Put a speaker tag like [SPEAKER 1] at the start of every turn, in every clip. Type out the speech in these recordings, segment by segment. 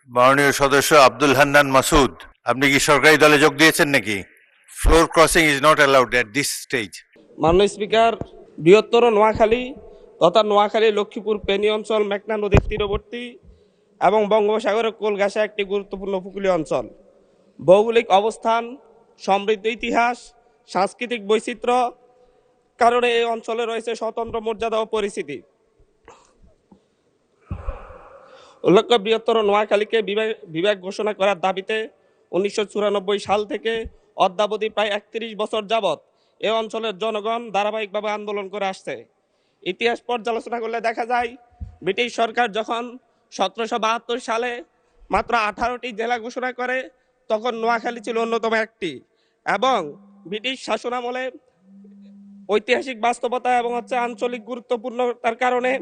[SPEAKER 1] মাননীয় সদস্য আব্দুল হান্নান মাসুদ, আপনি কি সরকারি দলে যোগ দিয়েছেন নাকি? Floor crossing is not allowed at this stage.
[SPEAKER 2] মাননীয় স্পিকার, বৃহত্তর নোয়াখালী তথা নোয়াখালী লক্ষ্মীপুর ফেনী অঞ্চল মেঘনা নদীর তীরবর্তী এবং বঙ্গোপসাগরের কোল ঘেঁষা একটি গুরুত্বপূর্ণ উপকূলীয় অঞ্চল। ভৌগোলিক অবস্থান, সমৃদ্ধ ইতিহাস, সাংস্কৃতিক বৈচিত্র্য কারণে এই অঞ্চলে রয়েছে স্বতন্ত্র মর্যাদা ও পরিচিতি। উল্লেখ্য, বৃহত্তর নোয়াখালীকে বিভাগ ঘোষণা করার দাবিতে 1994 সাল থেকে অদ্যাবধি প্রায় 31 বছর যাবৎ এ অঞ্চলের জনগণ ধারাবাহিকভাবে আন্দোলন করে আসছে। ইতিহাস পর্যালোচনা করলে দেখা যায়, ব্রিটিশ সরকার যখন 1772 সালে মাত্র 18টি জেলা ঘোষণা করে, তখন নোয়াখালী ছিল অন্যতম একটি। এবং ব্রিটিশ শাসনামলে ঐতিহাসিক বাস্তবতা এবং আঞ্চলিক গুরুত্বপূর্ণতার কারণে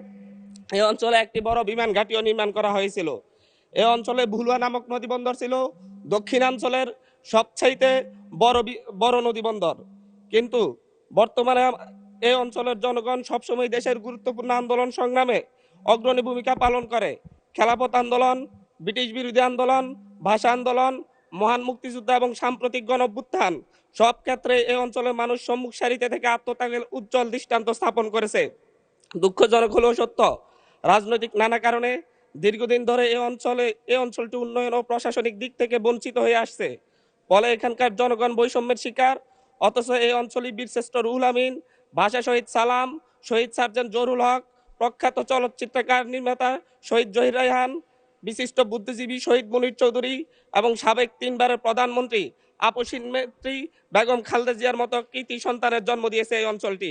[SPEAKER 2] এই অঞ্চলে একটি বড় বিমান ঘাঁটিও নির্মাণ করা হয়েছিল। এই অঞ্চলে ভুলুয়া নামক নদীবন্দর ছিল দক্ষিণাঞ্চলের সবচাইতে বড় নদীবন্দর। কিন্তু বর্তমানে এই অঞ্চলের জনগণ সবসময় দেশের গুরুত্বপূর্ণ আন্দোলন সংগ্রামে অগ্রণী ভূমিকা পালন করে। খেলাফত আন্দোলন, ব্রিটিশ বিরোধী আন্দোলন, ভাষা আন্দোলন, মহান মুক্তিযুদ্ধ এবং সাম্প্রতিক গণঅভ্যুত্থান, সব ক্ষেত্রে এই অঞ্চলের মানুষ সম্মুখ সারিতে থেকে আত্মত্যাগের উজ্জ্বল দৃষ্টান্ত স্থাপন করেছে। দুঃখজনক হলেও সত্য, রাজনৈতিক নানা কারণে দীর্ঘদিন ধরে এই অঞ্চলটি উন্নয়ন ও প্রশাসনিক দিক থেকে বঞ্চিত হয়ে আসছে। ফলে এখানকার জনগণ বৈষম্যের শিকার। অথচ এই অঞ্চলে বীরশ্রেষ্ঠ রুহুল আমিন, ভাষা শহীদ সালাম, শহীদ সার্জেন্ট জহুরুল হক, প্রখ্যাত চলচ্চিত্রকার নির্মাতা শহীদ জহির রায়হান, বিশিষ্ট বুদ্ধিজীবী শহীদ মুনীর চৌধুরী এবং সাবেক 3 বারের প্রধানমন্ত্রী আপসীন নেত্রী বেগম খালেদা জিয়ার মতো কৃতি সন্তানের জন্ম দিয়েছে এই অঞ্চলটি।